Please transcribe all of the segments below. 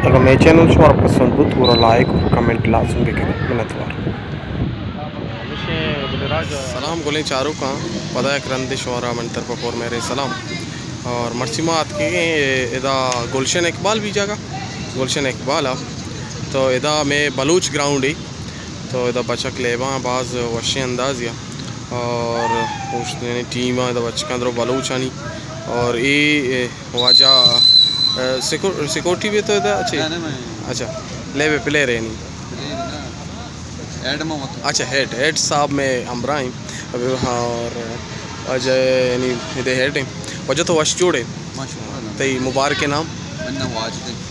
اگر میرے چینل سے آپ پسند ہو تو لائک اور کمنٹ لازم بھی کریں منتوار. سلام گولیں چاروں کا پدا کرندے شورا من طرف اور میرے سلام اور مرسیمات کے ادا گلشن اقبال بھی جگہ گلشن اقبال تو ادا میں بلوچ گراؤنڈ ہی تو ادا بچک لیباں بعض وشی انداز یا اور یعنی ٹیم ادا بچک اندرو بلوچانی اور یہ واجہ سیکورٹی بھی تو ادا اچھا لیبے پلیئر ہے نہیں اچھا ہیڈ صاحب میں امبراہیم اور وجہ یعنی ادھر ہیڈ ہیں وجہ تو وش جوڑے تی مبارک کے نام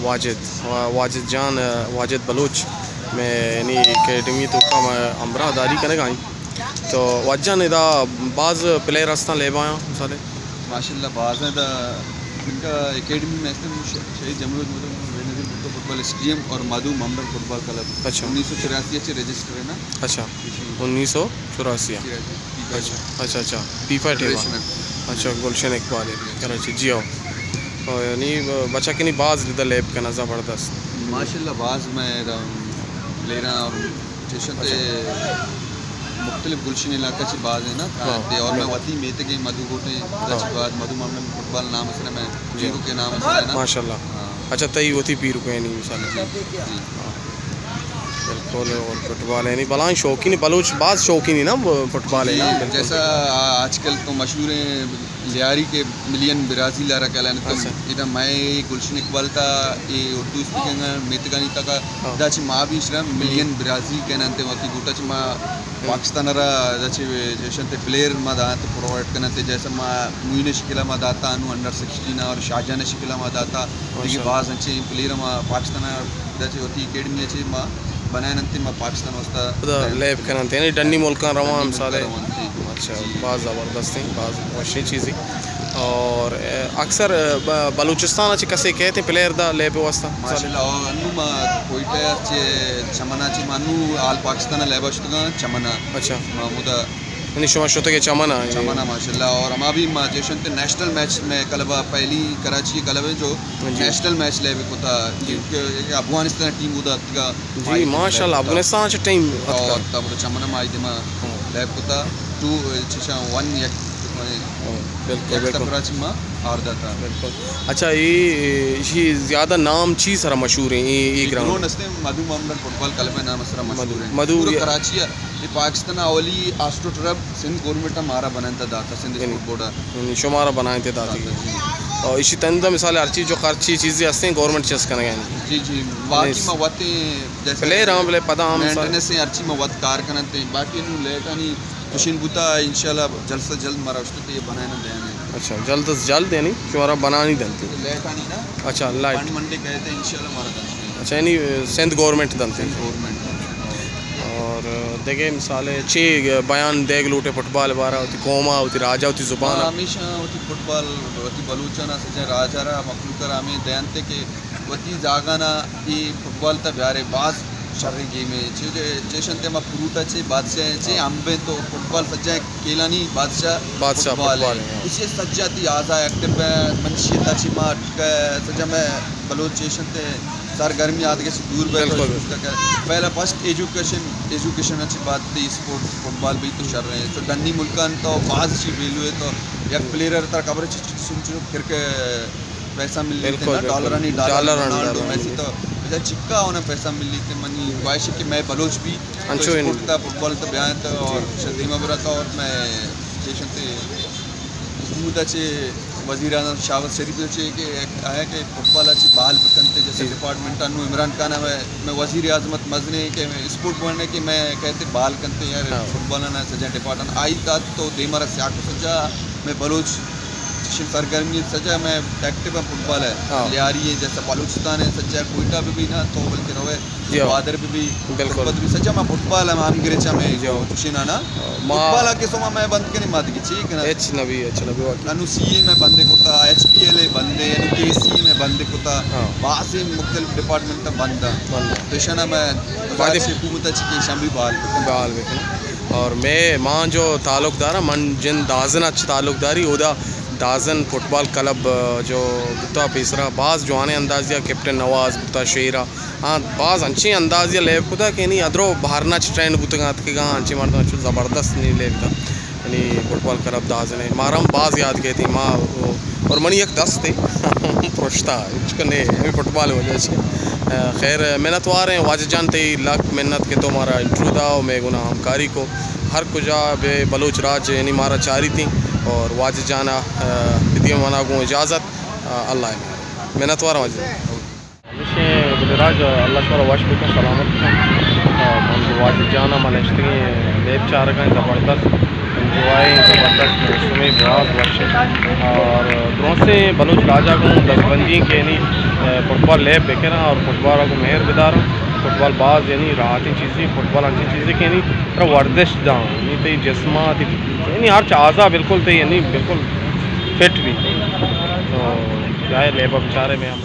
واجد جان واجد بلوچ میں یعنی اکیڈمی تو کا امبراہ داری کرے گا تو وجہ نے دا بعض پلیئر ہستان لے بایا مثالے ماشاء اللہ بعض دا ان کا اکیڈمی میں شہید جمہوریت فٹ بال اسٹیڈیم اور مادھو ممبر فٹ بال کلب. اچھا 1984 رجسٹر ہے نا. اچھا 1984 اچھا اچھا فیفا ٹیبل اچھا گلشن اقبال کراچی جی اور یعنی بچہ کے نہیں بعض لیدر لیب کا نظر زبردست ماشاء اللہ بعض میں لے رہا اور اسٹیشن سے مختلف گلشن علاقہ سے بعض ہے نا اور میں وتی میں تک مدھو گوٹے بعد مدھو ممبر فٹ بال نام ہے میں جیرو کے نام ہے نا ماشاء اللہ. اچھا تئی ہوتی پیر کو نہیں مثال بالکل اور فٹ بال ہے نہیں بلائیں شوقین بلوچ بعض شوقین ہی نا فٹ بال ہے نا جیسا آج کل تو مشہور ہیں لیاری کے ملین برازیل آرہ کہلانے تو ادھا میں گلشن اقبال تا یہ اردو اسپیکنگ میتگانی تا کا دا چی ماں بھی اسلام ملین برازیل کہنانتے وقتی گوٹا چی ماں پاکستان را دا چی جیسا تے پلیئر ماں داتا پرووائڈ کرنانتے جیسا ماں موین شکلہ ماں داتا انو انڈر 16 اور شاہجان شکلہ ماں داتا لیکن بعض انچے پلیئر ماں پاکستان دا چی ہوتی اکیڈمی چی ماں بنائے ننتی میں پاکستان ہوتا لیب کرنانتے یعنی ڈنی ملکان روان مثالے اچھا بعض زبردست ہیں بعض وشی چیزیں اور اکثر بلوچستان اچھے کسے کہتے ہیں پلیئر دا لیب واسطہ ماشاء اللہ انو ماں کوئٹہ اچھے چمنا چی مانو آل پاکستان لیبا شتگا چمنا اچھا محمودہ یعنی شما شتے کے چمنا ماشاء اللہ اور ہم بھی جیسے نیشنل میچ میں کلبہ پہلی کراچی کلب ہے جو نیشنل میچ لے کو تھا کیونکہ افغانستان ٹیم ہوتا کا جی ماشاء اللہ افغانستان اچھا ٹیم اور تب چمنا مائی دما لے کو تھا 2-1 بالکل اور داتا بالکل. اچھا یہ زیادہ نام چیز سارا مشہور ہیں یہ گراؤنڈ استے مدھو ممبر فٹ بال کلب ہے نام سارا مشہور ہے مدھو کراچی ہے یہ پاکستان اولی آسٹو ٹرب سندھ گورنمنٹ ہمارا بناتا داتا سندھ اسپورٹ بورڈ شمارا بنائے تھے داتی اور اسی تندہ مثال ہر چیز جو خرچی چیزیں ہستے ہیں گورنمنٹ چیز کرنے گئے جی جی باقی موتی جیسے پلے رہا پلے پتا ہم مینٹیننس سے ہر چیز موت کار کرتے باقی انہوں لیٹا نہیں کشین بوتا انشاءاللہ جلد سے جلد مارا اس تو یہ بنائے نہ دیانے اچھا جلد سے جلد یعنی شمارا بنا نہیں دنتے لیٹا نہیں نا اچھا لائٹ منڈے کہتے ہیں انشاءاللہ مارا دنتے اچھا یعنی سندھ گورنمنٹ دنتے گورنمنٹ اور دیکھیں مثالیں چھ بیان دیکھ لوٹے فٹ بال بارہ ہوتی قوما ہوتی راجہ ہوتی زبان ہمیشہ ہوتی فٹ بال ہوتی بلوچانا سجا راجہ را مخلوق را ہمیں دیانتے کہ ہوتی جاگانا یہ فٹ بال تا بیارے بعض شرری گیم ہے جیشن تے میں پروٹا چھے بادشاہ چھے ہمیں تو فٹ بال سجا کیلانی بادشاہ فٹ بال ہے اسے سجا تھی آزا ایکٹر منشیتا چھے ماں سجا میں بلوچ جیشن تے سرگرمی آدھے سے دور بیٹھا پہلا فرسٹ ایجوکیشن اچھی بات تھی اسپورٹ فٹ بال بھی تو چل رہے ہیں تو ڈنی ملکان تو بعض اچھی ویلو ہے تو ایک پلیئر تا خبر سن چلو پھر کے پیسہ مل لیتے ہیں ڈالر میسی تو چکا ہونا پیسہ مل لیتے منی خواہش ہے کہ میں بلوچ بھی اسپورٹ تا فٹ بال تا بیان تا اور شدیمہ برا تا اور میں جیشن تے حکومت اچھے وزیر اعظم شاوت شریف سے کہ آیا کہ فٹ بال اچھی بال بکنتے جیسے ڈپارٹمنٹ انو عمران خان میں وزیر اعظمت مزنے کہ میں اسپورٹ بننے کہ میں کہتے بال کنتے یار فٹ بال نہ سجا ڈپارٹمنٹ آئی تا تو دیمارا سیاق سجا میں بلوچ سرگرمی سجا میں ایکٹیو فٹ بال ہے لیاری ہے جیسا بلوچستان ہے سجا کوئٹہ بھی نا تو بلکہ روے بادر بھی بالکل بھی سجا میں فٹ بال ہے ہم گریچا میں خوشینا نا فٹ بال کے سو میں بند کے نہیں مات کی ٹھیک ہے ایچ نبی انو سی اے میں بندے کوتا ایچ پی ایل اے بندے انو کے سی اے میں بندے کوتا بعض مختلف ڈپارٹمنٹ بندہ تو شنا میں حکومت چکی شامل بال اور میں ماں جو تعلق دارا من جن دازن اچھ تعلق داری اودا دازن فٹ بال کلب جو بتا پیسرا بعض جوانے اندازیہ کیپٹن نواز بتا شیرا ہاں بعض انچی اندازیہ لیب کتا کہ نہیں ادرو باہرنا ٹرینڈ بتا گا کہ گاں انچی مردوں چو زبردست نہیں لیب تا یعنی فٹ بال کلب دازن ہے مارم بعض یاد گئے تھی ماں اور منی ایک دست تھے پروشتا چکنے فٹ بال وجہ سے خیر محنت وار ہیں واجد جان تے لک محنت کے تو مارا انٹرو دا اور میں گناہ ہمکاری کو ہر کجا بے بلوچ راج یعنی مارا چاری تھیں اور واجد جانا بدی منا کو اجازت اللہ ہے محنت وار واجد ہمیشہ راج اللہ شوار واش بکن سلامت واجد جانا منشتی لیب چار کا زبردست انجوائے زبردست موسمی بہت ورش اور دروں سے بلوچ راجا کو دس بندی کے نہیں فٹ بال لیب بیکنا اور فٹ بال کو مہر بدار فٹ بال بعض یعنی راحتی چیزیں فٹ بال اچھی چیزیں کہ نہیں ورزش داں یعنی تے جسمات یعنی ہر چازا بالکل تے یعنی بالکل فٹ بھی تو کیا ہے لیب بیچارے میں ہم